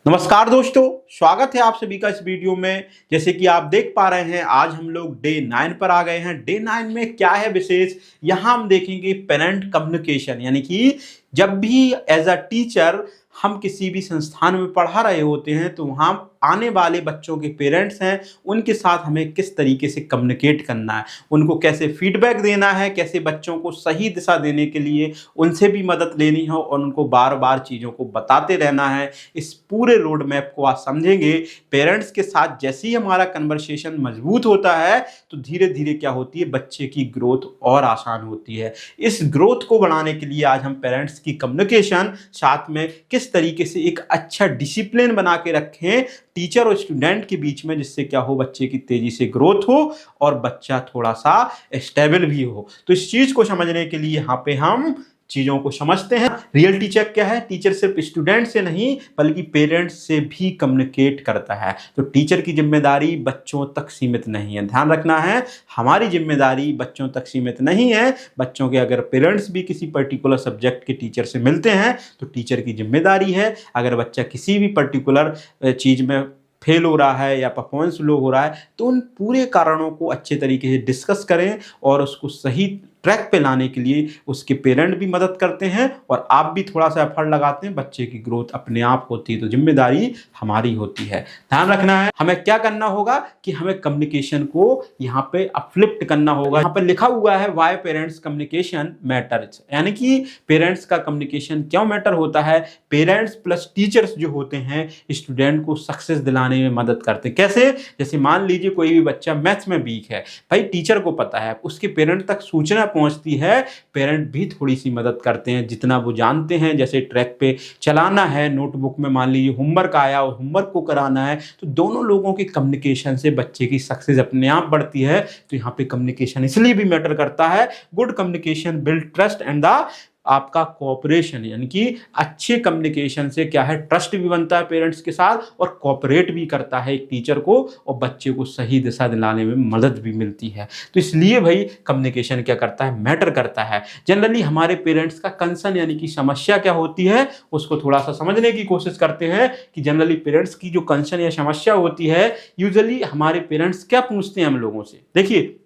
नमस्कार दोस्तों, स्वागत है आप सभी का इस वीडियो में। जैसे कि आप देख पा रहे हैं, आज हम लोग डे 9 पर आ गए हैं। डे 9 में क्या है विशेष, यहाँ हम देखेंगे पेरेंट कम्युनिकेशन, यानी कि जब भी एज अ टीचर हम किसी भी संस्थान में पढ़ा रहे होते हैं तो वहाँ आने वाले बच्चों के पेरेंट्स हैं, उनके साथ हमें किस तरीके से कम्युनिकेट करना है, उनको कैसे फीडबैक देना है, कैसे बच्चों को सही दिशा देने के लिए उनसे भी मदद लेनी हो और उनको बार बार चीज़ों को बताते रहना है। इस पूरे रोड मैप को आज समझेंगे। पेरेंट्स के साथ जैसे ही हमारा कन्वर्सेशन मजबूत होता है तो धीरे धीरे क्या होती है, बच्चे की ग्रोथ और आसान होती है। इस ग्रोथ को बढ़ाने के लिए आज हम पेरेंट्स की कम्युनिकेशन, साथ में किस तरीके से एक अच्छा डिसिप्लिन बना के रखें टीचर और स्टूडेंट के बीच में, जिससे क्या हो, बच्चे की तेजी से ग्रोथ हो और बच्चा थोड़ा सा स्टेबल भी हो। तो इस चीज को समझने के लिए यहाँ पे हम चीजों को समझते हैं। रियल टीचर क्या है? टीचर सिर्फ स्टूडेंट से नहीं बल्कि पेरेंट्स से भी कम्युनिकेट करता है। तो टीचर की जिम्मेदारी बच्चों तक सीमित नहीं है, ध्यान रखना है। हमारी जिम्मेदारी बच्चों तक सीमित नहीं है। बच्चों के अगर पेरेंट्स भी किसी पर्टिकुलर सब्जेक्ट के टीचर से मिलते हैं तो टीचर की जिम्मेदारी है, अगर बच्चा किसी भी पर्टिकुलर चीज में फेल हो रहा है या परफॉर्मेंस लो हो रहा है तो उन पूरे कारणों को अच्छे तरीके से डिस्कस करें और उसको सही ट्रैक पे लाने के लिए उसके पेरेंट भी मदद करते हैं और आप भी थोड़ा सा एफर्ट लगाते हैं। बच्चे की ग्रोथ अपने आप होती है, तो जिम्मेदारी हमारी होती है। ध्यान रखना है, हमें क्या करना होगा कि हमें कम्युनिकेशन को यहाँ पे अपलिफ्ट करना होगा। यहाँ पे लिखा हुआ है व्हाई पेरेंट्स कम्युनिकेशन मैटर्स, यानी कि पेरेंट्स का कम्युनिकेशन क्यों मैटर होता है। पेरेंट्स प्लस टीचर्स जो होते हैं स्टूडेंट को सक्सेस दिलाने में मदद करते हैं। कैसे? जैसे मान लीजिए कोई भी बच्चा मैथ्स में वीक है, भाई टीचर को पता है, उसके पेरेंट तक सूचना पहुंचती है, पेरेंट भी थोड़ी सी मदद करते हैं जितना वो जानते हैं। जैसे ट्रैक पे चलाना है, नोटबुक में मान लीजिए होमवर्क आया और होमवर्क को कराना है, तो दोनों लोगों की कम्युनिकेशन से बच्चे की सक्सेस अपने आप बढ़ती है। तो यहाँ पे कम्युनिकेशन इसलिए भी मैटर करता है। Good communication build trust and the आपका कोऑपरेशन, यानी कि अच्छे कम्युनिकेशन से क्या है, ट्रस्ट भी बनता है पेरेंट्स के साथ और कोऑपरेट भी करता है एक टीचर को, और बच्चे को सही दिशा दिलाने में मदद भी मिलती है। तो इसलिए भाई कम्युनिकेशन क्या करता है, मैटर करता है। जनरली हमारे पेरेंट्स का कंसर्न यानी कि समस्या क्या होती है उसको थोड़ा सा समझने की कोशिश करते हैं कि जनरली पेरेंट्स की जो कंसर्न या समस्या होती है, यूजुअली हमारे पेरेंट्स क्या पूछते हैं हम लोगों से। देखिए,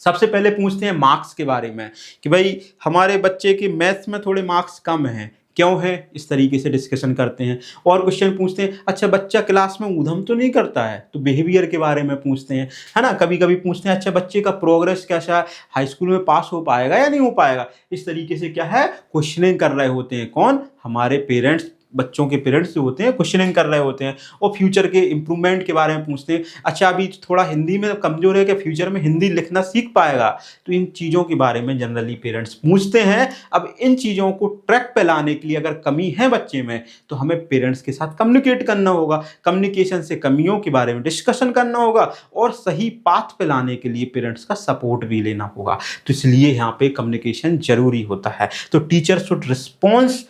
सबसे पहले पूछते हैं मार्क्स के बारे में कि भाई हमारे बच्चे के मैथ्स में थोड़े मार्क्स कम हैं, क्यों है, इस तरीके से डिस्कशन करते हैं। और क्वेश्चन पूछते हैं, अच्छा बच्चा क्लास में ऊधम तो नहीं करता है, तो बिहेवियर के बारे में पूछते हैं, है ना। कभी कभी पूछते हैं, अच्छा बच्चे का प्रोग्रेस कैसा है, हाई स्कूल में पास हो पाएगा या नहीं हो पाएगा। इस तरीके से क्या है, क्वेश्चनिंग कर रहे होते हैं। कौन? हमारे पेरेंट्स, बच्चों के पेरेंट्स जो होते हैं क्वेश्चनिंग कर रहे होते हैं। और फ्यूचर के इंप्रूवमेंट के बारे में पूछते हैं, अच्छा अभी थोड़ा हिंदी में कमजोर है, क्या फ्यूचर में हिंदी लिखना सीख पाएगा। तो इन चीज़ों के बारे में जनरली पेरेंट्स पूछते हैं। अब इन चीज़ों को ट्रैक पे लाने के लिए अगर कमी है बच्चे में तो हमें पेरेंट्स के साथ कम्युनिकेट करना होगा। कम्युनिकेशन से कमियों के बारे में डिस्कशन करना होगा और सही पाथ पे लाने के लिए पेरेंट्स का सपोर्ट भी लेना होगा। तो इसलिए यहाँ पे कम्युनिकेशन जरूरी होता है। तो teacher should response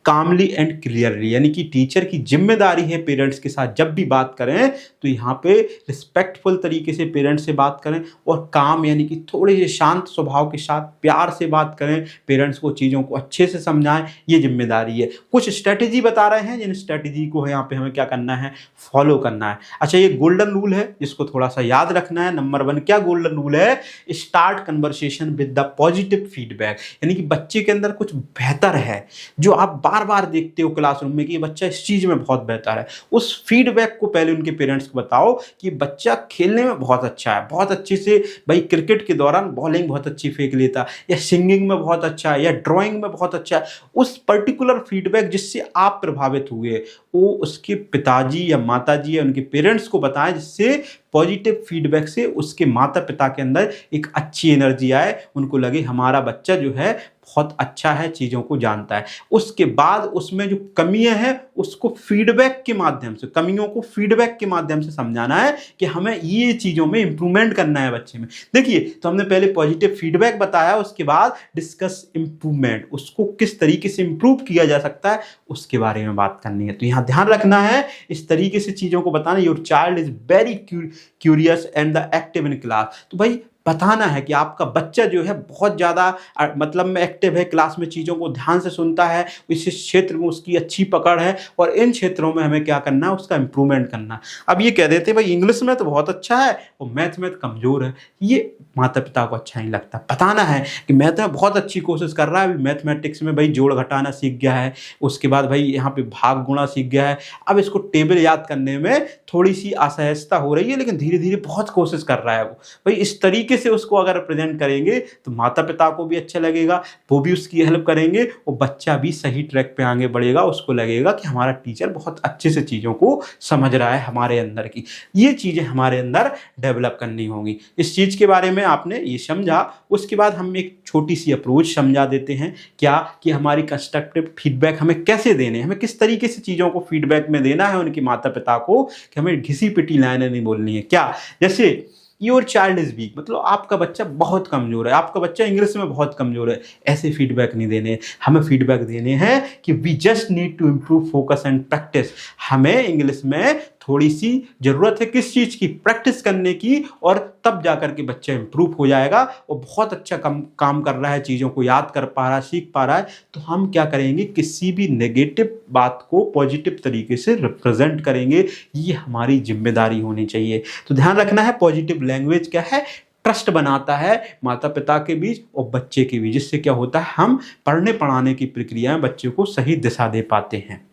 calmly and clearly, यानी कि टीचर की जिम्मेदारी है पेरेंट्स के साथ जब भी बात करें तो यहाँ पे रिस्पेक्टफुल तरीके से पेरेंट्स से बात करें और काम यानी कि थोड़े से शांत स्वभाव के साथ प्यार से बात करें, पेरेंट्स को चीज़ों को अच्छे से समझाएं, ये जिम्मेदारी है। कुछ स्ट्रेटेजी बता रहे हैं जिन स्ट्रेटेजी को यहाँ पे हमें क्या करना है, फॉलो करना है। अच्छा, ये गोल्डन रूल है जिसको थोड़ा सा याद रखना है। नंबर 1 क्या गोल्डन रूल है? Start conversation with the positive feedback, यानी कि बच्चे के अंदर कुछ बेहतर है जो आप बार बार देखते हो क्लासरूम में कि ये बच्चा इस चीज में बहुत बेहतर है, उस फीडबैक को पहले उनके पेरेंट्स को बताओ कि बच्चा खेलने में बहुत अच्छा है, बहुत अच्छे से भाई क्रिकेट के दौरान बॉलिंग बहुत अच्छी फेंक लेता, या सिंगिंग में बहुत अच्छा है, या ड्राइंग में बहुत अच्छा है। उस पर्टिकुलर फीडबैक जिससे आप प्रभावित हुए वो उसके पिताजी या माताजी या उनके पेरेंट्स को बताएं, जिससे पॉजिटिव फीडबैक से उसके माता पिता के अंदर एक अच्छी एनर्जी आए, उनको लगे हमारा बच्चा जो है बहुत अच्छा है, चीज़ों को जानता है। उसके बाद उसमें जो कमियां हैं उसको फीडबैक के माध्यम से, कमियों को फीडबैक के माध्यम से समझाना है कि हमें ये चीज़ों में इंप्रूवमेंट करना है बच्चे में। देखिए, तो हमने पहले पॉजिटिव फीडबैक बताया, उसके बाद डिस्कस इंप्रूवमेंट, उसको किस तरीके से इंप्रूव किया जा सकता है उसके बारे में बात करनी है। तो यहाँ ध्यान रखना है, इस तरीके से चीज़ों को बताना। Your child is very curious and the active in class. तो भाई बताना है कि आपका बच्चा जो है बहुत ज़्यादा मतलब में एक्टिव है, क्लास में चीज़ों को ध्यान से सुनता है, इस क्षेत्र में उसकी अच्छी पकड़ है और इन क्षेत्रों में हमें क्या करना है, उसका इम्प्रूवमेंट करना है। अब ये कह देते भाई इंग्लिश में तो बहुत अच्छा है और मैथ में कमज़ोर है, ये माता पिता को अच्छा नहीं लगता। बताना है कि मैथ में बहुत अच्छी कोशिश कर रहा है, अभी मैथमेटिक्स में भाई जोड़ घटाना सीख गया है, उसके बाद भाई यहाँ पे भाग गुणा सीख गया है, अब इसको टेबल याद करने में थोड़ी सी असहजता हो रही है, लेकिन धीरे धीरे बहुत कोशिश कर रहा है वो। भाई इस तरीके से उसको अगर प्रेजेंट करेंगे तो माता पिता को भी अच्छा लगेगा, वो भी उसकी हेल्प करेंगे और बच्चा भी सही ट्रैक पे आगे बढ़ेगा, उसको लगेगा कि हमारा टीचर बहुत अच्छे से चीज़ों को समझ रहा है हमारे अंदर की। ये चीज़ें हमारे अंदर डेवलप करनी होंगी। इस चीज़ के बारे में आपने ये समझा, उसके बाद हम एक छोटी सी अप्रोच समझा देते हैं क्या कि हमारी कंस्ट्रक्टिव फीडबैक हमें कैसे देने हैं, हमें किस तरीके से चीज़ों को फीडबैक में देना है उनके माता पिता को, कि हमें घिसी पिटी लाइनें नहीं बोलनी है। क्या, जैसे योर चाइल्ड इज वीक, मतलब आपका बच्चा बहुत कमज़ोर है, आपका बच्चा इंग्लिश में बहुत कमज़ोर है, ऐसे फीडबैक नहीं देने। हमें फीडबैक देने हैं कि we just need to improve focus and practice. हमें इंग्लिश में थोड़ी सी ज़रूरत है किस चीज़ की, प्रैक्टिस करने की, और तब जा कर के बच्चा इम्प्रूव हो जाएगा और बहुत अच्छा काम कर रहा है, चीज़ों को याद कर पा रहा है, सीख पा रहा है। तो हम क्या करेंगे, किसी भी नेगेटिव बात को पॉजिटिव तरीके से रिप्रेजेंट करेंगे, ये हमारी जिम्मेदारी होनी चाहिए। तो ध्यान रखना है, पॉजिटिव लैंग्वेज क्या है, ट्रस्ट बनाता है माता पिता के बीच और बच्चे के बीच, जिससे क्या होता है, हम पढ़ने पढ़ाने की प्रक्रिया में बच्चे को सही दिशा दे पाते हैं।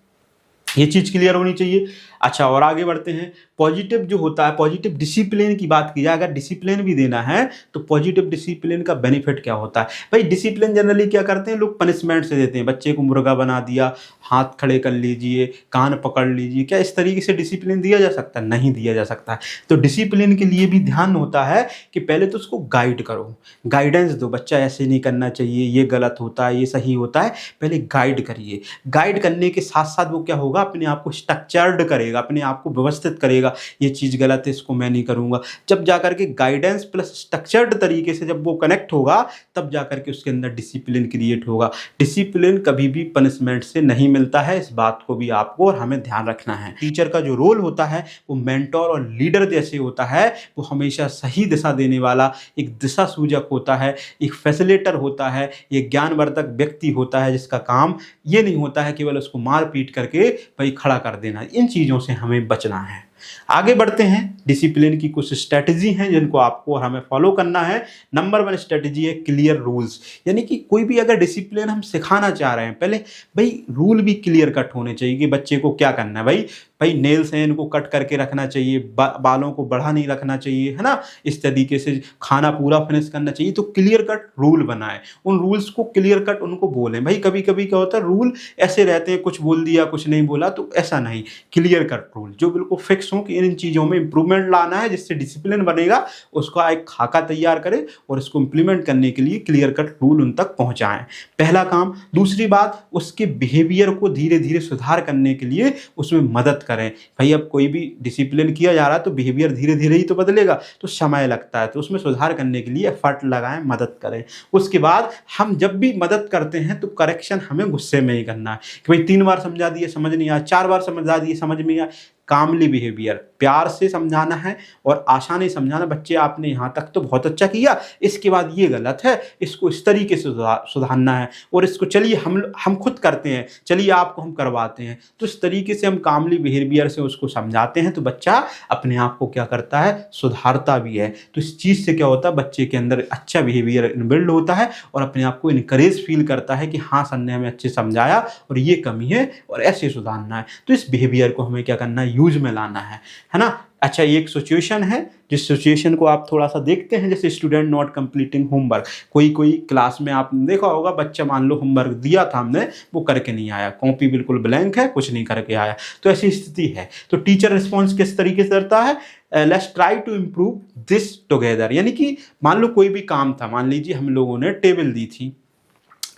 ये चीज़ क्लियर होनी चाहिए। अच्छा, और आगे बढ़ते हैं। पॉजिटिव जो होता है, पॉजिटिव डिसिप्लिन की बात की जाए, अगर डिसिप्लिन भी देना है तो पॉजिटिव डिसिप्लिन का बेनिफिट क्या होता है। भाई डिसिप्लिन जनरली क्या करते हैं लोग, पनिशमेंट से देते हैं, बच्चे को मुर्गा बना दिया, हाथ खड़े कर लीजिए, कान पकड़ लीजिए। क्या इस तरीके से डिसिप्लिन दिया जा सकता है? नहीं दिया जा सकता। तो डिसिप्लिन के लिए भी ध्यान होता है कि पहले तो उसको गाइड करो, गाइडेंस दो, बच्चा ऐसे नहीं करना चाहिए, ये गलत होता है, ये सही होता है, पहले गाइड करिए। गाइड करने के साथ साथ वो क्या होगा, अपने आप को स्ट्रक्चर्ड करेगा, अपने आप को व्यवस्थित करेगा, ये चीज़ गलत है, इसको मैं नहीं करूँगा। जब जाकर के गाइडेंस प्लस स्ट्रक्चर्ड तरीके से जब वो कनेक्ट होगा, तब जाकर के उसके अंदर डिसिप्लिन क्रिएट होगा। डिसिप्लिन कभी भी पनिशमेंट से नहीं मिलता है, इस बात को भी आपको और हमें ध्यान रखना है। टीचर का जो रोल होता है वो मेंटोर और लीडर जैसे होता है, वो हमेशा सही दिशा देने वाला एक दिशा सूचक होता है, एक फैसिलिटेटर होता है, एक ज्ञानवर्धक व्यक्ति होता है, जिसका काम ये नहीं होता है केवल उसको मार पीट करके भाई खड़ा कर देना। इन चीज़ों से हमें बचना है। आगे बढ़ते हैं। डिसिप्लिन की कुछ स्ट्रेटजी हैं जिनको आपको और हमें फॉलो करना है। नंबर 1 स्ट्रेटजी है क्लियर रूल्स, यानी कि कोई भी अगर डिसिप्लिन हम सिखाना चाह रहे हैं, पहले भाई रूल भी क्लियर कट होने चाहिए कि बच्चे को क्या करना है। भाई नेल्स हैं, इनको कट करके रखना चाहिए, बालों को बढ़ा नहीं रखना चाहिए, है ना, इस तरीके से खाना पूरा फिनिश करना चाहिए। तो क्लियर कट रूल बनाए, उन रूल्स को क्लियर कट उनको बोलें। भाई कभी कभी क्या होता है, रूल ऐसे रहते हैं, कुछ बोल दिया कुछ नहीं बोला, तो ऐसा नहीं, क्लियर कट रूल जो बिल्कुल फिक्स हो कि इन चीज़ों में इंप्रूवमेंट लाना है, जिससे डिसिप्लिन बनेगा, उसका एक खाका तैयार करें और इसको इंप्लीमेंट करने के लिए क्लियर कट रूल उन तक पहुंचाएं, पहला काम। दूसरी बात, उसके बिहेवियर को धीरे धीरे सुधार करने के लिए उसमें मदद करें। भाई अब कोई भी डिसिप्लिन किया जा रहा है तो बिहेवियर धीरे धीरे ही तो बदलेगा, तो समय लगता है, तो उसमें सुधार करने के लिए एफर्ट लगाएं, मदद करें। उसके बाद हम जब भी मदद करते हैं तो करेक्शन हमें गुस्से में ही करना है कि भाई 3 बार समझा दिए समझ नहीं आया, 4 बार समझा दिए समझ में आया। कामली बिहेवियर, प्यार से समझाना है और आसानी समझाना। बच्चे आपने यहाँ तक तो बहुत अच्छा किया, इसके बाद ये गलत है, इसको इस तरीके से सुधारना है, और इसको चलिए हम खुद करते हैं, चलिए आपको हम करवाते हैं। तो इस तरीके से हम कामली बिहेवियर से उसको समझाते हैं, तो बच्चा अपने आप को क्या करता है, सुधारता भी है। तो इस चीज़ से क्या होता है, बच्चे के अंदर अच्छा बिहेवियर इनबिल्ड होता है और अपने आप को इनकरेज फील करता है कि हाँ सर ने हमें अच्छे समझाया और ये कमी है और ऐसे सुधारना है। तो इस बिहेवियर को हमें क्या करना है, यूज में लाना है ना। अच्छा, ये एक सिचुएशन है, जिस सिचुएशन को आप थोड़ा सा देखते हैं, जैसे स्टूडेंट नॉट कंप्लीटिंग होमवर्क। कोई क्लास में आपने देखा होगा, बच्चा मान लो होमवर्क दिया था हमने, वो करके नहीं आया, कॉपी बिल्कुल ब्लैंक है, कुछ नहीं करके आया, तो ऐसी स्थिति है। तो टीचर रिस्पॉन्स किस तरीके से करता है, let's try to improve this together. यानी कि मान लो कोई भी काम था, मान लीजिए हम लोगों ने टेबल दी थी,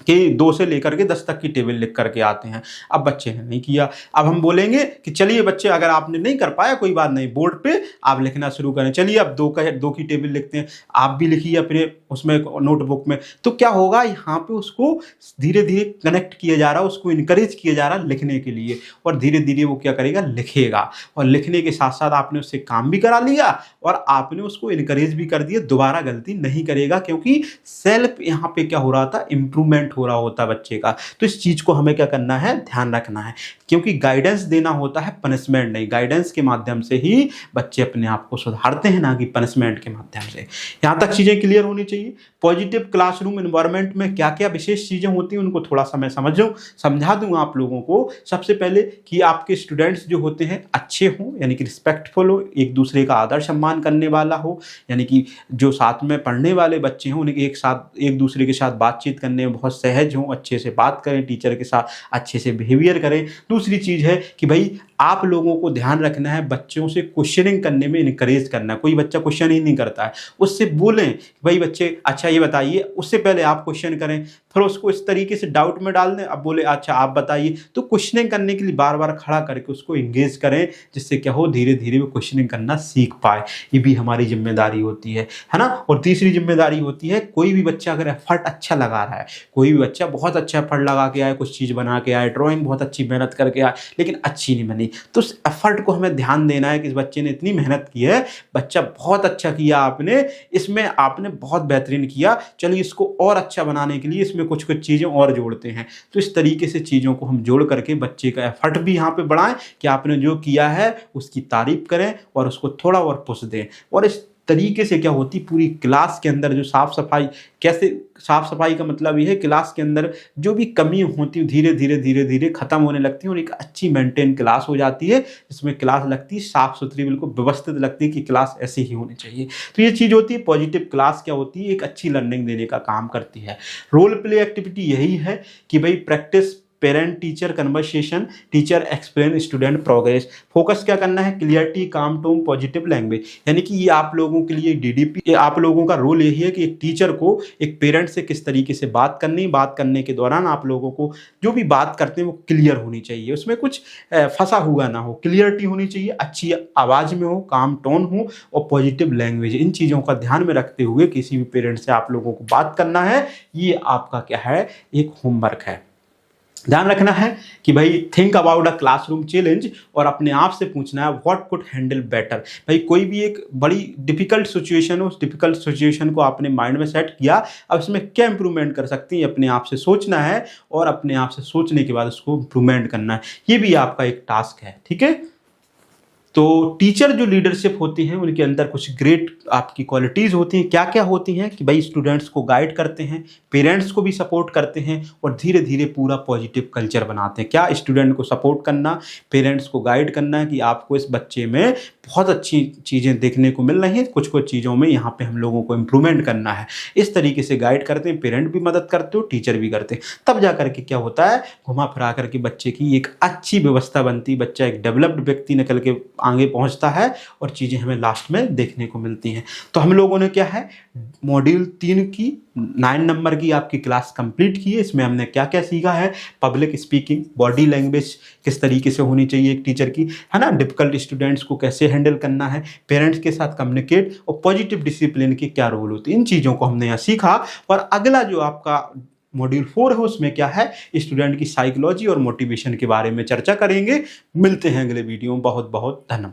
कि 2 से लेकर के 10 तक की टेबल लिख करके आते हैं। अब बच्चे ने नहीं किया। अब हम बोलेंगे कि चलिए बच्चे, अगर आपने नहीं कर पाया कोई बात नहीं, बोर्ड पे आप लिखना शुरू करें। चलिए अब 2 की टेबल लिखते हैं। आप भी लिखिए अपने उसमें नोटबुक में। तो क्या होगा, यहाँ पे उसको धीरे-धीरे कनेक्ट किया जा रहा है, उसको इनकरेज किया जा रहा है लिखने के लिए, और धीरे-धीरे वो क्या करेगा, लिखेगा। और लिखने के साथ-साथ आपने उससे काम भी करा लिया और आपने उसको इनकरेज भी कर दिया, दोबारा गलती नहीं करेगा, क्योंकि सेल्फ यहाँ पे क्या हो रहा था, इम्प्रूवमेंट हो रहा होता है बच्चे का। तो इस चीज को हमें क्या करना है, ध्यान रखना है, क्योंकि गाइडेंस देना होता है, पनिशमेंट नहीं। गाइडेंस के माध्यम से ही बच्चे अपने आप को सुधारते हैं, ना कि पनिशमेंट के माध्यम से। यहां तक चीजें क्लियर होनी चाहिए। पॉजिटिव क्लासरूम एनवायरनमेंट में क्या क्या विशेष चीजें होती हैं, उनको थोड़ा सा मैं समझा दूंगा आप लोगों को। सबसे पहले कि आपके स्टूडेंट्स जो होते हैं अच्छे हों, यानी कि रिस्पेक्टफुल हो, एक दूसरे का आदर सम्मान करने वाला हो, यानी कि जो साथ में पढ़ने वाले बच्चे हों उनके एक दूसरे के साथ बातचीत करने में बहुत सहज हों, अच्छे से बात करें, टीचर के साथ अच्छे से बिहेवियर करें। दूसरी चीज़ है कि भाई आप लोगों को ध्यान रखना है, बच्चों से क्वेश्चनिंग करने में इनकरेज करना है। कोई बच्चा क्वेश्चन ही नहीं करता है, उससे बोलें भाई बच्चे अच्छा ये बताइए, उससे पहले आप क्वेश्चन करें, फिर उसको इस तरीके से डाउट में डाल दें, अब बोले अच्छा आप बताइए। तो क्वेश्चनिंग करने के लिए बार बार खड़ा करके उसको इंगेज करें, जिससे क्या हो, धीरे धीरे वो क्वेश्चनिंग करना सीख पाए। ये भी हमारी जिम्मेदारी होती है ना। और तीसरी जिम्मेदारी होती है, कोई भी बच्चा अगर एफर्ट अच्छा लगा रहा है, कोई भी बच्चा बहुत अच्छा एफर्ट लगा के आए, कुछ चीज़ बना के आए, ड्राइंग बहुत अच्छी मेहनत करके आए, लेकिन अच्छी नहीं बनी, तो उस एफर्ट को हमें ध्यान देना है कि इस बच्चे ने इतनी मेहनत की है, बच्चा बहुत अच्छा किया आपने, इसमें आपने बहुत बेहतरीन किया, चलिए इसको और अच्छा बनाने के लिए इसमें कुछ कुछ चीज़ें और जोड़ते हैं। तो इस तरीके से चीज़ों को हम जोड़ करके बच्चे का एफर्ट भी यहाँ पे बढ़ाएं कि आपने जो किया है उसकी तारीफ करें और उसको थोड़ा और पुश दें। और इस तरीके से क्या होती, पूरी क्लास के अंदर जो साफ सफाई, कैसे साफ सफाई का मतलब ये है, क्लास के अंदर जो भी कमी होती है धीरे धीरे खत्म होने लगती है और एक अच्छी मेंटेन क्लास हो जाती है, जिसमें क्लास लगती है साफ सुथरी, बिल्कुल व्यवस्थित लगती है कि क्लास ऐसी ही होनी चाहिए। तो ये चीज़ होती है पॉजिटिव क्लास। क्या होती है, एक अच्छी लर्निंग देने का काम करती है। रोल प्ले एक्टिविटी यही है कि भाई practice parent teacher conversation, teacher explain student progress. Focus क्या करना है, क्लियरिटी, काम टोन, पॉजिटिव लैंग्वेज। यानी कि ये आप लोगों के लिए डीडीपी, आप लोगों का रोल यही है कि एक टीचर को एक पेरेंट से किस तरीके से बात करनी, बात करने के दौरान आप लोगों को जो भी बात करते हैं वो क्लियर होनी चाहिए, उसमें कुछ फंसा हुआ ना हो, क्लियरिटी होनी चाहिए, अच्छी आवाज़ में हो, काम टोन हो और पॉजिटिव लैंग्वेज। इन चीज़ों का ध्यान में रखते हुए किसी भी पेरेंट से आप लोगों को बात करना है। ये आपका क्या है, एक होमवर्क है। ध्यान रखना है कि भाई think about a classroom challenge, और अपने आप से पूछना है व्हाट कुड हैंडल बेटर। भाई कोई भी एक बड़ी डिफिकल्ट सिचुएशन हो, उस डिफिकल्ट सिचुएशन को आपने माइंड में सेट किया, अब इसमें क्या इंप्रूवमेंट कर सकती है, अपने आप से सोचना है और अपने आप से सोचने के बाद उसको इंप्रूवमेंट करना है। ये भी आपका एक टास्क है, ठीक है। तो टीचर जो लीडरशिप होती हैं उनके अंदर कुछ ग्रेट आपकी क्वालिटीज़ होती हैं। क्या क्या होती हैं कि भाई स्टूडेंट्स को गाइड करते हैं, पेरेंट्स को भी सपोर्ट करते हैं और धीरे धीरे पूरा पॉजिटिव कल्चर बनाते हैं। क्या, स्टूडेंट को सपोर्ट करना, पेरेंट्स को गाइड करना कि आपको इस बच्चे में बहुत अच्छी चीज़ें देखने को मिल रही हैं, कुछ कुछ चीज़ों में यहाँ पे हम लोगों को इम्प्रूवमेंट करना है। इस तरीके से गाइड करते हैं, पेरेंट भी मदद करते हो, टीचर भी करते हैं। तब जा करके क्या होता है, घुमा फिरा करके बच्चे की एक अच्छी व्यवस्था बनती, बच्चा एक डेवलप्ड व्यक्ति निकल के आगे पहुंचता है और चीज़ें हमें लास्ट में देखने को मिलती हैं। तो हम लोगों ने क्या है, मॉड्यूल 3 की 9 नंबर की आपकी क्लास कंप्लीट की है। इसमें हमने क्या क्या सीखा है, पब्लिक स्पीकिंग, बॉडी लैंग्वेज किस तरीके से होनी चाहिए एक टीचर की, है ना, डिफिकल्ट स्टूडेंट्स को कैसे हैंडल करना है, पेरेंट्स के साथ कम्युनिकेट और पॉजिटिव डिसिप्लिन की क्या रोल होती है, इन चीज़ों को हमने यहाँ सीखा। और अगला जो आपका मॉड्यूल 4 है उसमें क्या है, स्टूडेंट की साइकोलॉजी और मोटिवेशन के बारे में चर्चा करेंगे। मिलते हैं अगले वीडियो में। बहुत बहुत धन्यवाद।